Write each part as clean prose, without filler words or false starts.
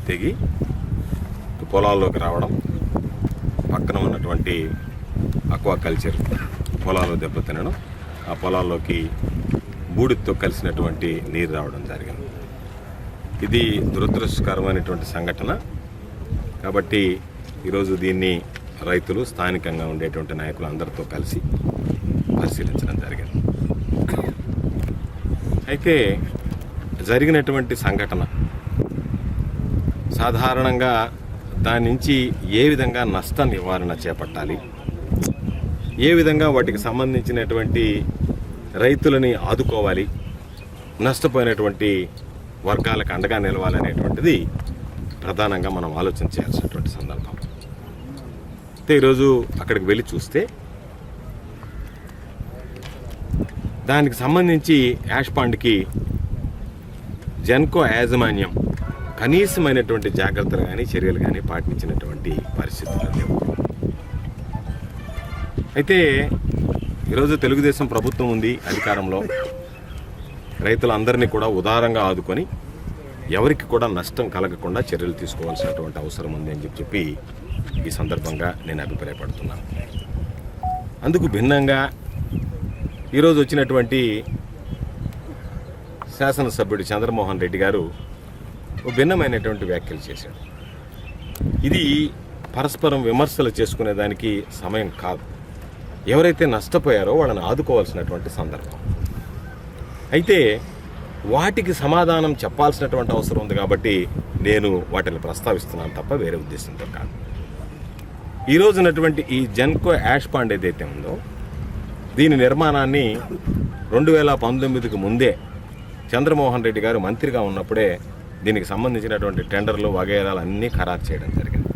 తెగి పొలాల్లోకి రావడం, పక్కన ఉన్నటువంటి అక్వాకల్చర్ పొలాల్లో దెబ్బతినడం, ఆ పొలాల్లోకి బూడితో కలిసినటువంటి నీరు రావడం జరిగింది. ఇది దురదృష్టకరమైనటువంటి సంఘటన. కాబట్టి ఈరోజు దీన్ని రైతులు, స్థానికంగా ఉండేటువంటి నాయకులు అందరితో కలిసి పరిశీలించడం జరిగింది. అయితే జరిగినటువంటి సంఘటన సాధారణంగా దాని నుంచి ఏ విధంగా నష్ట నివారణ చేపట్టాలి, ఏ విధంగా వాటికి సంబంధించినటువంటి రైతులని ఆదుకోవాలి, నష్టపోయినటువంటి వర్గాలకు అండగా నిలవాలనేటువంటిది ప్రధానంగా మనం ఆలోచన చేయాల్సినటువంటి సందర్భం. అయితే ఈరోజు అక్కడికి వెళ్ళి చూస్తే దానికి సంబంధించి యాష్ పాండ్కి జెన్కో యాజమాన్యం కనీసమైనటువంటి జాగ్రత్తలు కానీ చర్యలు కానీ పాటించినటువంటి పరిస్థితులు లేవు. అయితే ఈరోజు తెలుగుదేశం ప్రభుత్వం ఉంది అధికారంలో, రైతులందరినీ కూడా ఉదారంగా ఆదుకొని ఎవరికి కూడా నష్టం కలగకుండా చర్యలు తీసుకోవాల్సినటువంటి అవసరం ఉంది అని చెప్పి ఈ సందర్భంగా నేను అభిప్రాయపడుతున్నాను. అందుకు భిన్నంగా ఈరోజు వచ్చినటువంటి శాసనసభ్యుడు చంద్రమోహన్ రెడ్డి గారు భిన్నమైనటువంటి వ్యాఖ్యలు చేశాడు. ఇది పరస్పరం విమర్శలు చేసుకునే దానికి సమయం కాదు. ఎవరైతే నష్టపోయారో వాళ్ళని ఆదుకోవాల్సినటువంటి సందర్భం. అయితే వాటికి సమాధానం చెప్పాల్సినటువంటి అవసరం ఉంది కాబట్టి నేను వాటిని ప్రస్తావిస్తున్నాను తప్ప వేరే ఉద్దేశంతో కాదు. ఈరోజు ఉన్నటువంటి ఈ జెన్కో యాష్ పాండ్ ఏదైతే ఉందో దీని నిర్మాణాన్ని 2019కి ముందే చంద్రమోహన్ రెడ్డి గారు మంత్రిగా ఉన్నప్పుడే దీనికి సంబంధించినటువంటి టెండర్లు వగైరాలు అన్నీ ఖరారు చేయడం జరిగింది.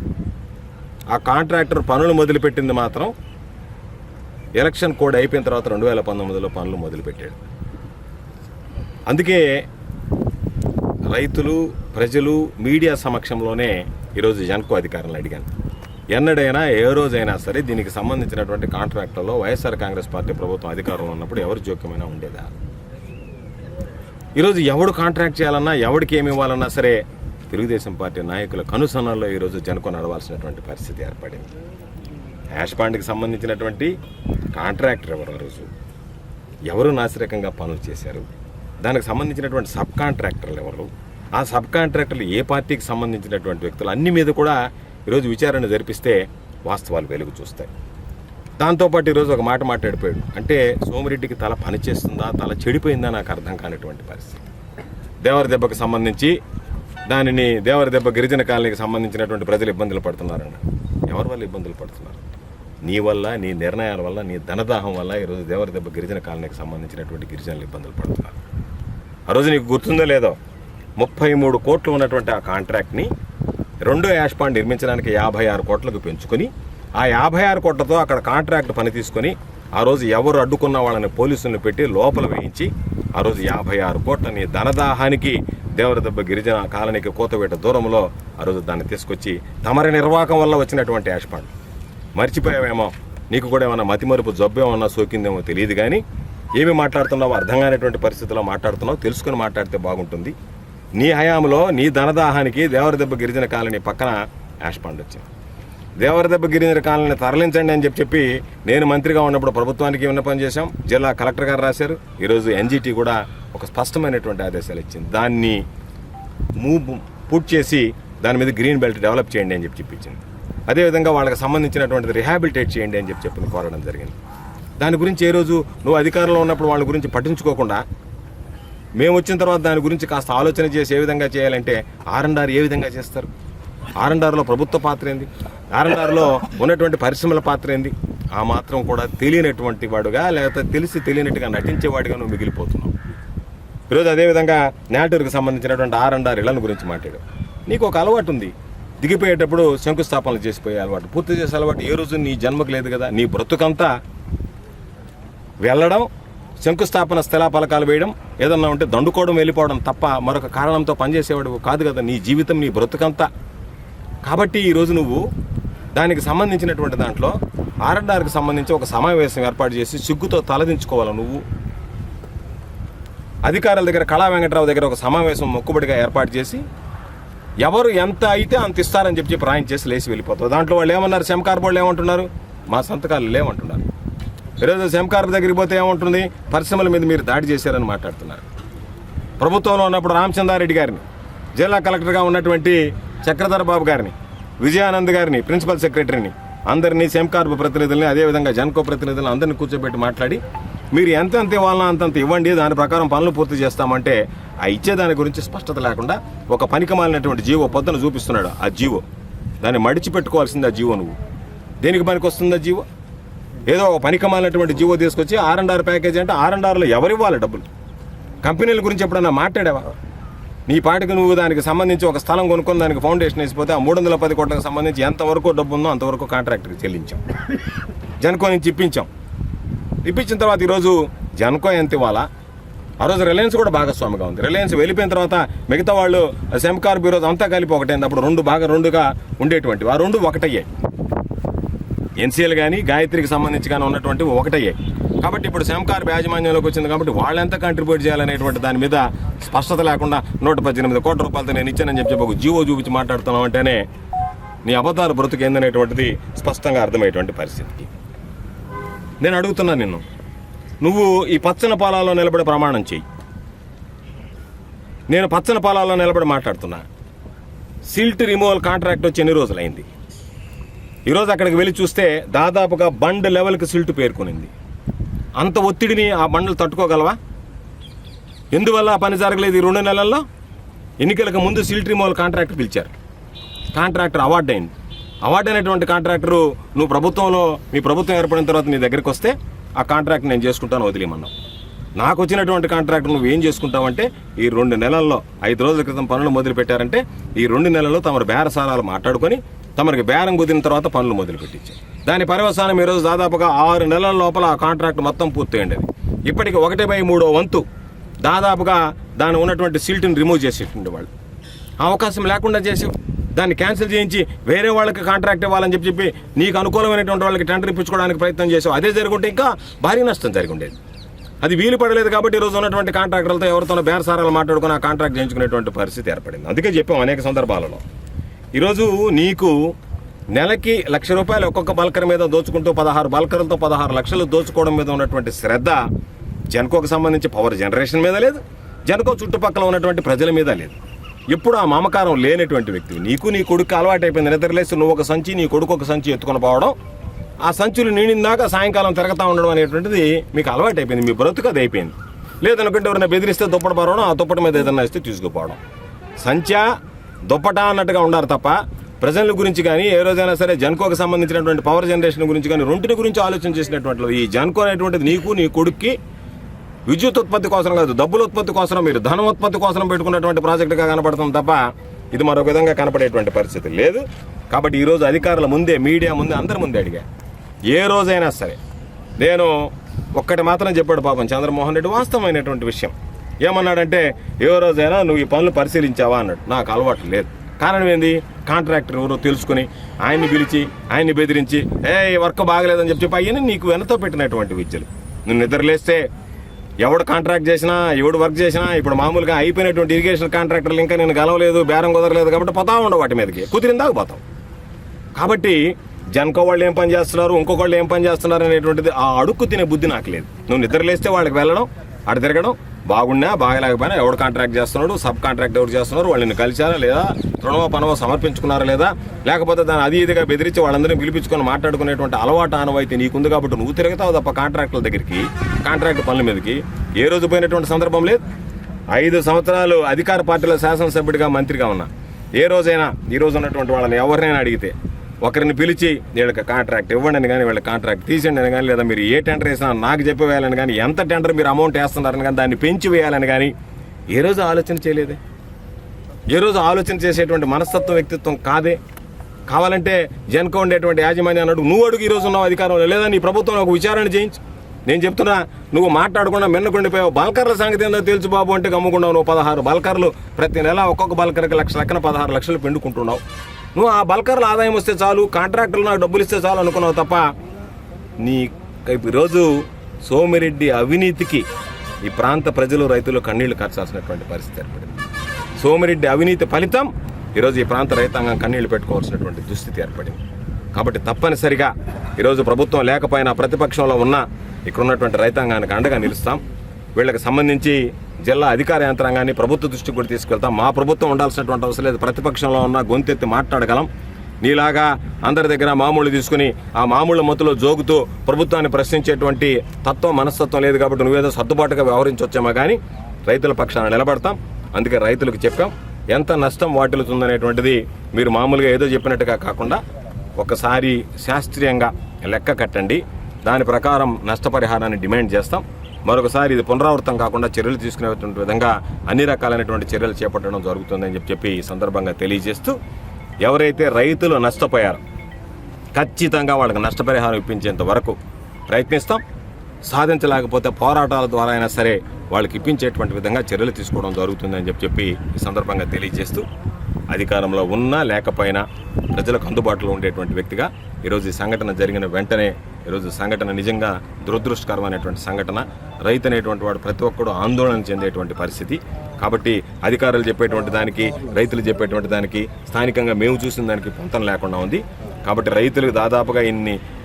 ఆ కాంట్రాక్టర్ పనులు మొదలుపెట్టింది మాత్రం ఎలక్షన్ కోడ్ అయిపోయిన తర్వాత 2019లో పనులు మొదలుపెట్టాడు. అందుకే రైతులు, ప్రజలు, మీడియా సమక్షంలోనే ఈరోజు జెన్కో అధికారులను అడిగాను, ఎన్నడైనా ఏ రోజైనా సరే దీనికి సంబంధించినటువంటి కాంట్రాక్టుల్లో వైఎస్ఆర్ కాంగ్రెస్ పార్టీ ప్రభుత్వం అధికారంలో ఉన్నప్పుడు ఎవరు జోక్యమైనా ఉండేదా? ఈరోజు ఎవడు కాంట్రాక్ట్ చేయాలన్నా, ఎవడికి ఏమి ఇవ్వాలన్నా సరే తెలుగుదేశం పార్టీ నాయకుల కనుసన్నల్లో ఈరోజు జెన్కో నడవాల్సినటువంటి పరిస్థితి ఏర్పడింది. యాష్ పాండ్కి సంబంధించినటువంటి కాంట్రాక్టర్ ఎవరు, ఆ రోజు ఎవరు నాసిరకంగా పనులు చేశారు, దానికి సంబంధించినటువంటి సబ్ కాంట్రాక్టర్లు ఎవరు, ఆ సబ్ కాంట్రాక్టర్లు ఏ పార్టీకి సంబంధించినటువంటి వ్యక్తులు, అన్ని మీద కూడా ఈరోజు విచారణ జరిపిస్తే వాస్తవాలు వెలుగు చూస్తాయి. దాంతోపాటు ఈరోజు ఒక మాట మాట్లాడిపోయాడు. అంటే సోమిరెడ్డికి తల పనిచేస్తుందా, తల చెడిపోయిందా నాకు అర్థం కానిటువంటి పరిస్థితి. దేవరదెబ్బకు సంబంధించి దానిని దేవరదెబ్బ గిరిజన కాలనీకి సంబంధించినటువంటి ప్రజలు ఇబ్బందులు పడుతున్నారన్న. ఎవరి వల్ల ఇబ్బందులు పడుతున్నారు? నీ వల్ల, నీ నిర్ణయాల వల్ల, నీ ధనదాహం వల్ల ఈరోజు దేవరదెబ్బ గిరిజన కాలనీకి సంబంధించినటువంటి గిరిజనులు ఇబ్బందులు పడుతున్నారు. ఆ రోజు నీకు గుర్తుందో లేదో 33 కోట్లు ఉన్నటువంటి ఆ కాంట్రాక్ట్ని రెండో యాష్ పాండ్ నిర్మించడానికి 56 కోట్లకు పెంచుకొని ఆ 56 కోట్లతో అక్కడ కాంట్రాక్ట్ పని తీసుకొని ఆ రోజు ఎవరు అడ్డుకున్న వాళ్ళని పోలీసులను పెట్టి లోపల వేయించి ఆ రోజు 56 కోట్లని ధనదాహానికి దేవరదెబ్బ గిరిజన కాలనీకి కోతవేట దూరంలో ఆ రోజు దాన్ని తీసుకొచ్చి తమరి నిర్వాహకం వల్ల వచ్చినటువంటి యాష్ పాండ్. మర్చిపోయావేమో, నీకు కూడా ఏమన్నా మతిమరుపు జబ్బు ఏమన్నా సోకిందేమో తెలియదు, కానీ ఏమి మాట్లాడుతున్నావో అర్థం కానిటువంటి పరిస్థితుల్లో మాట్లాడుతున్నావు. తెలుసుకుని మాట్లాడితే బాగుంటుంది. నీ హయాంలో నీ ధనదాహానికి దేవరదెబ్బ గిరిజన కాలనీ పక్కన యాష్ పాండ్ వచ్చింది. దేవరదెబ్బ గిరిజన కాలనీ తరలించండి అని చెప్పి నేను మంత్రిగా ఉన్నప్పుడు ప్రభుత్వానికి విన్నపం చేశాం. జిల్లా కలెక్టర్ గారు రాశారు. ఈరోజు ఎన్జిటి కూడా ఒక స్పష్టమైనటువంటి ఆదేశాలు ఇచ్చింది. దాన్ని పూర్తి చేసి దాని మీద గ్రీన్ బెల్ట్ డెవలప్ చేయండి అని చెప్పించింది. అదేవిధంగా వాళ్ళకి సంబంధించినటువంటిది రిహాబిలిటేట్ చేయండి అని చెప్పి కోరడం జరిగింది. దాని గురించి ఏ రోజు నువ్వు అధికారంలో ఉన్నప్పుడు వాళ్ళ గురించి పట్టించుకోకుండా మేము వచ్చిన తర్వాత దాని గురించి కాస్త ఆలోచన చేసి ఏ విధంగా చేయాలంటే R&R ఏ విధంగా చేస్తారు, R&Rలో ప్రభుత్వ పాత్ర ఏంది, R&Rలో ఉన్నటువంటి పరిశ్రమల పాత్ర ఏంది, ఆ మాత్రం కూడా తెలియనటువంటి వాడుగా లేకపోతే తెలిసి తెలియనట్టుగా నటించేవాడిగా నువ్వు మిగిలిపోతున్నావు. ఈరోజు అదేవిధంగా నేటూరుకి సంబంధించినటువంటి R&R ఇళ్లను గురించి మాట్లాడావు. నీకు ఒక అలవాటు ఉంది, దిగిపోయేటప్పుడు శంకుస్థాపనలు చేసిపోయే అలవాటు, పూర్తి చేసే అలవాటు ఏ రోజు నీ జన్మకు లేదు కదా. నీ బ్రతుకంతా వెళ్ళడం, శంకుస్థాపన స్థలాపలకాలు వేయడం, ఏదన్నా ఉంటే దండుకోవడం, వెళ్ళిపోవడం తప్ప మరొక కారణంతో పనిచేసేవాడు కాదు కదా నీ జీవితం, నీ బ్రతుకంతా. కాబట్టి ఈరోజు నువ్వు దానికి సంబంధించినటువంటి దాంట్లో R&Rకి సంబంధించి ఒక సమావేశం ఏర్పాటు చేసి సిగ్గుతో తలదించుకోవాలి. నువ్వు అధికారుల దగ్గర, కళా వెంకట్రావు దగ్గర ఒక సమావేశం మొక్కుబడిగా ఏర్పాటు చేసి ఎవరు ఎంత అయితే అంత ఇస్తారని చెప్పి రాయించేసి లేచి వెళ్ళిపోతారు. దాంట్లో వాళ్ళు ఏమన్నారు, సెమ్కార్ బోర్డు ఏమంటున్నారు, మా సంతకాలు లేవంటున్నారు. ఈరోజు సెమ్కార్ దగ్గరికి పోతే ఏమంటుంది, పరిశ్రమల మీద మీరు దాడి చేశారని మాట్లాడుతున్నారు. ప్రభుత్వంలో ఉన్నప్పుడు రామచంద్రారెడ్డి గారిని, జిల్లా కలెక్టర్గా ఉన్నటువంటి చక్రధర బాబు గారిని, విజయానంద్ గారిని, ప్రిన్సిపల్ సెక్రటరీని, అందరినీ సెమ్కార్ ప్రతినిధుల్ని, అదేవిధంగా జన్కో ప్రతినిధులను అందరినీ కూర్చోబెట్టి మాట్లాడి మీరు ఎంతెంత ఇవ్వాలన్నా అంతంత ఇవ్వండి, దాని ప్రకారం పనులు పూర్తి చేస్తామంటే ఆ ఇచ్చేదాని గురించి స్పష్టత లేకుండా ఒక పనికిమాలినటువంటి జీవో పొద్దున చూపిస్తున్నాడు. ఆ జీవో దాన్ని మడిచి పెట్టుకోవాల్సింది. ఆ జీవో నువ్వు దేనికి పనికి వస్తుందా జీవో? ఏదో ఒక పనికిమాలినటువంటి జీవో తీసుకొచ్చి R&R ప్యాకేజీ అంటే R&Rలో ఎవరివ్వాలి డబ్బులు? కంపెనీల గురించి ఎప్పుడన్నా మాట్లాడావా? నీ పాటికి నువ్వు దానికి సంబంధించి ఒక స్థలం కొనుక్కొని దానికి ఫౌండేషన్ వేసిపోతే ఆ 310 కోట్లకు సంబంధించి ఎంతవరకు డబ్బు ఉందో అంతవరకు కాంట్రాక్టర్కి చెల్లించాం, జన్కో నుంచి ఇప్పించిన తర్వాత ఈరోజు జన్కో ఎంత ఇవ్వాలా? ఆ రోజు రిలయన్స్ కూడా భాగస్వామిగా ఉంది. రిలయన్స్ వెళ్ళిపోయిన తర్వాత మిగతా వాళ్ళు సెమ్కార్ బ్యూరో అంతా కలిపి ఒకటైంది. అప్పుడు రెండుగా ఉండేటువంటివి ఆ రెండు ఒకటయ్యాయి. NCL కానీ గాయత్రికి సంబంధించి కానీ ఉన్నటువంటివి ఒకటయ్యాయి. కాబట్టి ఇప్పుడు సెమ్కార్ యాజమాన్యంలోకి వచ్చింది కాబట్టి వాళ్ళు ఎంత కంట్రిబ్యూట్ చేయాలనేటువంటి దాని మీద స్పష్టత లేకుండా 118 కోట్ల రూపాయలతో నేను ఇచ్చానని చెప్పి ఒక జీవో చూపించి మాట్లాడుతున్నాం అంటేనే నీ అబద్ధాలు బ్రతుకేందనేటువంటిది స్పష్టంగా అర్థమయ్యేటువంటి పరిస్థితికి నేను అడుగుతున్నా నిన్ను. నువ్వు ఈ పచ్చని పొలాల్లో నిలబడి ప్రమాణం చెయ్యి. నేను పచ్చని పొలాల్లో నిలబడి మాట్లాడుతున్నా. సిల్ట్ రిమూవల్ కాంట్రాక్ట్ వచ్చి ఎన్ని రోజులైంది? ఈరోజు అక్కడికి వెళ్ళి చూస్తే దాదాపుగా బండ్ లెవెల్కి సిల్ట్ పేర్కొనింది. అంత ఒత్తిడిని ఆ బండ్లు తట్టుకోగలవా? ఎందువల్ల ఆ పని జరగలేదు? ఈ 2 నెలల్లో ఎన్నికలకు ముందు సిల్ట్ రిమూవల్ కాంట్రాక్ట్ పిలిచారు. కాంట్రాక్టర్ అవార్డు అయింది. అవార్డు అయినటువంటి కాంట్రాక్టరు నువ్వు ప్రభుత్వంలో మీ ప్రభుత్వం ఏర్పడిన తర్వాత నీ దగ్గరికి వస్తే ఆ కాంట్రాక్ట్ నేను చేసుకుంటాను వదిలేమన్నావు. నాకు వచ్చినటువంటి కాంట్రాక్టర్ నువ్వు ఏం చేసుకుంటావంటే ఈ 2 నెలల్లో 5 రోజుల క్రితం పనులు మొదలు పెట్టారంటే ఈ 2 నెలల్లో తమరు బేరసారాలు మాట్లాడుకొని తమరికి బేరం కుదిరిన తర్వాత పనులు మొదలు పెట్టించారు. దాని పర్యవసానం ఈరోజు దాదాపుగా 6 నెలల లోపల ఆ కాంట్రాక్ట్ మొత్తం పూర్తయింది. ఇప్పటికి 1/3 వంతు దాదాపుగా దాని ఉన్నటువంటి సిల్ట్ని రిమూవ్ చేసేటువంటి వాళ్ళు అవకాశం లేకుండా చేసి దాన్ని క్యాన్సిల్ చేయించి వేరే వాళ్ళకి కాంట్రాక్ట్ ఇవ్వాలని చెప్పి నీకు అనుకూలమైనటువంటి వాళ్ళకి టెండర్ ఇప్పించుకోవడానికి ప్రయత్నం చేసావు. అదే జరుగుంటే ఇంకా భారీ నష్టం జరిగి ఉండేది. అది వీలు పడలేదు కాబట్టి ఈరోజు ఉన్నటువంటి కాంట్రాక్టర్లతో ఎవరితోనో బేరసారాలు మాట్లాడుకుని ఆ కాంట్రాక్ట్ చేయించుకునేటువంటి పరిస్థితి ఏర్పడింది. అందుకే చెప్పాం అనేక సందర్భాలలో. ఈరోజు నీకు నెలకి ₹1,00,000 ఒక్కొక్క బల్కర్ మీద దోచుకుంటూ 16 బల్కర్లతో 16 లక్షలు దోచుకోవడం మీద ఉన్నటువంటి శ్రద్ధ జన్కోకు సంబంధించి పవర్ జనరేషన్ మీద లేదు, జన్కో చుట్టుపక్కల ఉన్నటువంటి ప్రజల మీద లేదు. ఎప్పుడు ఆ మమకారం లేనటువంటి వ్యక్తి నీకు నీ కొడుకు అలవాటు అయిపోయింది. నిద్రలేసి నువ్వు ఒక సంచి నీ కొడుకు ఒక సంచి ఎత్తుకొని పోవడం, ఆ సంచులు నిండిందాక సాయంకాలం తిరగతా ఉండడం అనేటువంటిది మీకు అలవాటు అయిపోయింది. మీ బ్రతుకు అది అయిపోయింది. లేదనుకుంటే ఎవరైనా బెదిరిస్తే దుప్పటి పరవడం, ఆ దుప్పటి మీద ఏదైనా ఇస్తే తీసుకుపోవడం. సంచా దుప్పట అన్నట్టుగా ఉండారు తప్ప ప్రజల గురించి కానీ ఏ రోజైనా సరే జన్కోకి సంబంధించినటువంటి పవర్ జనరేషన్ గురించి కానీ రెండింటి గురించి ఆలోచన చేసినటువంటి ఈ జన్కో అనేటువంటిది నీకు నీ కొడుక్కి విద్యుత్ ఉత్పత్తి కోసం కాదు, డబ్బుల ఉత్పత్తి కోసం, మీరు ధనం ఉత్పత్తి కోసం పెట్టుకున్నటువంటి ప్రాజెక్టుగా కనపడుతుంది తప్ప ఇది మరొక విధంగా కనపడేటువంటి పరిస్థితి లేదు. కాబట్టి ఈరోజు అధికారుల ముందే, మీడియా ముందే, అందరి ముందే అడిగా. ఏ రోజైనా సరే నేను ఒక్కటి మాత్రం చెప్పాడు పాపం చంద్రమోహన్ రెడ్డి, వాస్తవమైనటువంటి విషయం. ఏమన్నాడంటే ఏ రోజైనా నువ్వు ఈ పనులు పరిశీలించావా అన్నాడు. నాకు అలవాటు లేదు. కారణం ఏంది? కాంట్రాక్టర్ ఎవరో తెలుసుకుని ఆయన్ని పిలిచి ఆయన్ని బెదిరించి వర్క్ బాగలేదని చెప్పి అవన్నీ నీకు వెనతో పెట్టినటువంటి విద్యలు. నువ్వు నిద్రలేస్తే ఎవడు కాంట్రాక్ట్ చేసినా ఎవడు వర్క్ చేసినా ఇప్పుడు మామూలుగా అయిపోయినటువంటి ఇరిగేషన్ కాంట్రాక్టర్లు ఇంకా నేను గెలవలేదు, బేరం కుదరలేదు కాబట్టి పోతా ఉండవు, వాటి మీదకి కుదిరిందాక పోతాం. కాబట్టి జన్కో వాళ్ళు ఏం పని చేస్తున్నారు, ఇంకొక వాళ్ళు ఏం పని చేస్తున్నారు అనేటువంటిది ఆ అడుక్కు తినే బుద్ధి నాకు లేదు. నువ్వు నిద్రలేస్తే వాళ్ళకి వెళ్ళడం, అటు తిరగడం, బాగున్నా బాగలేకపోయినా ఎవడు కాంట్రాక్ట్ చేస్తున్నాడు, సబ్ కాంట్రాక్ట్ ఎవరు చేస్తున్నారు, వాళ్ళని కలిసారా లేదా, రుణమో పనమో సమర్పించుకున్నారా లేదా, లేకపోతే దాన్ని అది ఇదిగా బెదిరించి వాళ్ళందరినీ పిలిపించుకొని మాట్లాడుకునేటువంటి అలవాటు ఆనవైతే నీకుంది కాబట్టి నువ్వు తిరుగుతావు తప్ప కాంట్రాక్టుల దగ్గరికి, కాంట్రాక్ట్ పనుల మీదకి ఏ రోజు పోయినటువంటి సందర్భం లేదు. 5 సంవత్సరాలు అధికార పార్టీలో శాసనసభ్యుడిగా మంత్రిగా ఉన్నా ఏ రోజైనా ఈ రోజు ఉన్నటువంటి వాళ్ళని ఎవరినైనా అడిగితే ఒకరిని పిలిచి వీళ్ళకి కాంట్రాక్ట్ ఇవ్వండి అని కానీ, వీళ్ళ కాంట్రాక్ట్ తీసేయండి అని కానీ, లేదా మీరు ఏ టెండర్ వేసినా నాకు చెప్పి వేయాలని కానీ, ఎంత టెండర్ మీరు అమౌంట్ వేస్తున్నారని కానీ, దాన్ని పెంచి వేయాలని కానీ ఏ రోజు ఆలోచన చేయలేదే. ఏ రోజు ఆలోచన చేసేటువంటి మనస్తత్వం, వ్యక్తిత్వం కాదే. కావాలంటే జన్కో ఉండేటువంటి యాజమాన్యం అన్నాడు, నువ్వు అడుగు ఈ రోజు ఉన్నావు అధికారంలో, లేదా నీ ప్రభుత్వం ఒక విచారణ చేయించు. నేను చెప్తున్నా, నువ్వు మాట్లాడకుండా మిన్నకుండిపోయావు. బల్కర్ల సంగతి ఏందో తెలుసు బాబు అంటే గమ్ముకున్నావు. నువ్వు 16 బల్కర్లు ప్రతి నెల ఒక్కొక్క బల్కర్కి ₹1,00,000 లెక్కన 16 లక్షలు పిండుకుంటున్నావు. నువ్వు ఆ బల్కర్ల ఆదాయం వస్తే చాలు, కాంట్రాక్టర్లు నాకు డబ్బులు ఇస్తే చాలు అనుకున్నావు తప్ప నీ ఈరోజు సోమిరెడ్డి అవినీతికి ఈ ప్రాంత ప్రజలు, రైతులు కన్నీళ్లు కార్చాల్సినటువంటి పరిస్థితి ఏర్పడింది. సోమిరెడ్డి అవినీతి ఫలితం ఈరోజు ఈ ప్రాంత రైతాంగం కన్నీళ్లు పెట్టుకోవాల్సినటువంటి దుస్థితి ఏర్పడింది. కాబట్టి తప్పనిసరిగా ఈరోజు ప్రభుత్వం లేకపోయినా ప్రతిపక్షంలో ఉన్న ఇక్కడ ఉన్నటువంటి రైతాంగానికి అండగా నిలుస్తాం. వీళ్ళకి సంబంధించి జిల్లా అధికార యంత్రాంగాన్ని ప్రభుత్వ దృష్టికి కూడా తీసుకెళ్తాం. మా ప్రభుత్వం ఉండాల్సినటువంటి అవసరం లేదు, ప్రతిపక్షంలో ఉన్న గొంతెత్తి మాట్లాడగలం. నీలాగా అందరి దగ్గర మామూలు తీసుకుని ఆ మామూలు మత్తులో జోగుతూ ప్రభుత్వాన్ని ప్రశ్నించేటువంటి తత్వం మనస్తత్వం లేదు. కాబట్టి నువ్వేదో సర్దుబాటుగా వ్యవహరించవచ్చేమో కానీ రైతుల పక్షాన నిలబడతాం. అందుకే రైతులకు చెప్పాం, ఎంత నష్టం వాటిల్లుతుందనేటువంటిది మీరు మామూలుగా ఏదో చెప్పినట్టుగా కాకుండా ఒకసారి శాస్త్రీయంగా లెక్క కట్టండి. దాని ప్రకారం నష్టపరిహారాన్ని డిమాండ్ చేస్తాం. మరొకసారి ఇది పునరావృతం కాకుండా చర్యలు తీసుకునేటువంటి విధంగా అన్ని రకాలైనటువంటి చర్యలు చేపట్టడం జరుగుతుందని చెప్పి ఈ సందర్భంగా తెలియజేస్తూ, ఎవరైతే రైతులు నష్టపోయారో ఖచ్చితంగా వాళ్ళకి నష్టపరిహారం ఇప్పించేంత వరకు ప్రయత్నిస్తాం. సాధించలేకపోతే పోరాటాల ద్వారా అయినా సరే వాళ్ళకి ఇప్పించేటువంటి విధంగా చర్యలు తీసుకోవడం జరుగుతుందని చెప్పి ఈ సందర్భంగా తెలియజేస్తూ, అధికారంలో ఉన్నా లేకపోయినా ప్రజలకు అందుబాటులో ఉండేటువంటి వ్యక్తిగా ఈరోజు ఈ సంఘటన జరిగిన వెంటనే ఈరోజు సంఘటన నిజంగా దురదృష్టకరమైనటువంటి సంఘటన. రైతు అనేటువంటి వాడు ప్రతి ఒక్కడు ఆందోళన చెందేటువంటి పరిస్థితి. కాబట్టి అధికారులు చెప్పేటువంటి దానికి రైతులు చెప్పేటువంటి దానికి స్థానికంగా మేము చూసిన దానికి పొంతం లేకుండా ఉంది. కాబట్టి రైతులకు దాదాపుగా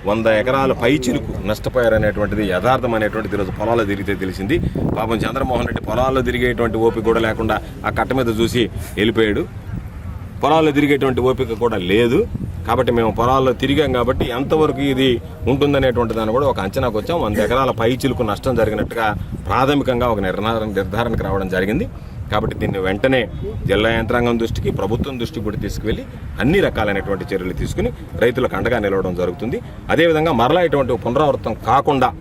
100 ఎకరాల పైచిలుకు నష్టపోయారనేటువంటిది యథార్థం అనేటువంటిది ఈరోజు పొలాల్లో తిరిగితే తెలిసింది. పాపం చంద్రమోహన్ రెడ్డి పొలాల్లో తిరిగేటువంటి ఓపిక కూడా లేకుండా ఆ కట్ట మీద చూసి వెళ్ళిపోయాడు. పొలాల్లో తిరిగేటువంటి ఓపిక కూడా లేదు. కాబట్టి మేము పొలాల్లో తిరిగాం కాబట్టి ఎంతవరకు ఇది ఉంటుందనేటువంటి దాన్ని కూడా ఒక అంచనాకు వచ్చాం. 100 ఎకరాల పైచిలుకు నష్టం జరిగినట్టుగా ప్రాథమికంగా ఒక నిర్ధారణకు రావడం జరిగింది. కాబట్టి దీన్ని వెంటనే జిల్లా యంత్రాంగం దృష్టికి, ప్రభుత్వం దృష్టికి కూడా తీసుకువెళ్ళి అన్ని రకాలైనటువంటి చర్యలు తీసుకుని రైతులకు అండగా నిలవడం జరుగుతుంది. అదేవిధంగా మరలా ఇటువంటి పునరావృతం కాకుండా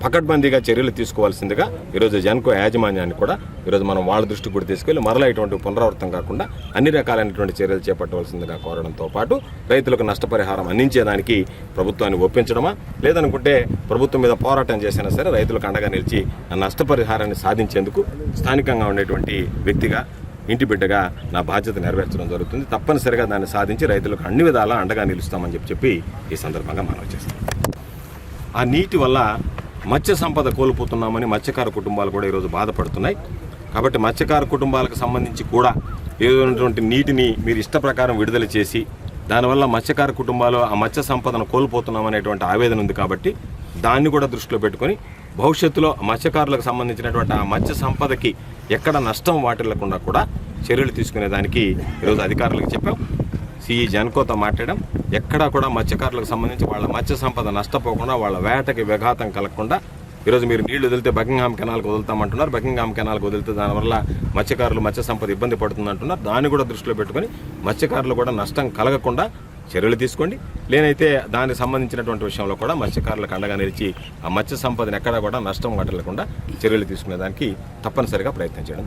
పకడ్బందీగా చర్యలు తీసుకోవాల్సిందిగా ఈరోజు జెన్కో యాజమాన్యాన్ని కూడా ఈరోజు మనం వాళ్ళ దృష్టికి కూడా తీసుకెళ్ళి మరలా ఇటువంటి పునరావృతం కాకుండా అన్ని రకాలైనటువంటి చర్యలు చేపట్టవలసిందిగా కోరడంతో పాటు రైతులకు నష్టపరిహారం అందించేదానికి ప్రభుత్వాన్ని ఒప్పించడమా, లేదనుకుంటే ప్రభుత్వం మీద పోరాటం చేసినా సరే రైతులకు అండగా నిలిచి ఆ నష్టపరిహారాన్ని సాధించేందుకు స్థానికంగా ఉండేటువంటి వ్యక్తిగా, ఇంటి బిడ్డగా నా బాధ్యత నెరవేర్చడం జరుగుతుంది. తప్పనిసరిగా దాన్ని సాధించి రైతులకు అన్ని విధాలా అండగా నిలుస్తామని చెప్పి ఈ సందర్భంగా మనం చేస్తాం. ఆ నీటి వల్ల మత్స్య సంపద కోల్పోతున్నామని మత్స్యకార కుటుంబాలు కూడా ఈరోజు బాధపడుతున్నాయి. కాబట్టి మత్స్యకార కుటుంబాలకు సంబంధించి కూడా ఏదైనటువంటి నీటిని మీరు ఇష్ట ప్రకారం విడుదల చేసి దానివల్ల మత్స్యకార కుటుంబాలు ఆ మత్స్య సంపదను కోల్పోతున్నామనేటువంటి ఆవేదన ఉంది. కాబట్టి దాన్ని కూడా దృష్టిలో పెట్టుకొని భవిష్యత్తులో మత్స్యకారులకు సంబంధించినటువంటి ఆ మత్స్య సంపదకి ఎక్కడ నష్టం వాటిల్లకుండా కూడా చర్యలు తీసుకునేదానికి ఈరోజు అధికారులకు చెప్పాం. సిఈ జెన్కోతో మాట్లాడడం, ఎక్కడా కూడా మత్స్యకారులకు సంబంధించి వాళ్ళ మత్స్య సంపద నష్టపోకుండా, వాళ్ళ వేటకి విఘాతం కలగకుండా ఈరోజు మీరు నీళ్లు వదిలితే బకింగ్హామ్ కెనాల్కి వదులుతామంటున్నారు. బకింగ్హామ్ కెనాల్కి వదిలితే దానివల్ల మత్స్యకారులు మత్స్య సంపద ఇబ్బంది పడుతుందంటున్నారు. దాన్ని కూడా దృష్టిలో పెట్టుకొని మత్స్యకారులు కూడా నష్టం కలగకుండా చర్యలు తీసుకోండి. లేనైతే దానికి సంబంధించినటువంటి విషయంలో కూడా మత్స్యకారులకు అండగా నిలిచి ఆ మత్స్య సంపదను ఎక్కడా కూడా నష్టం వాటిల్లకుండా చర్యలు తీసుకునేదానికి తప్పనిసరిగా ప్రయత్నం చేయడం.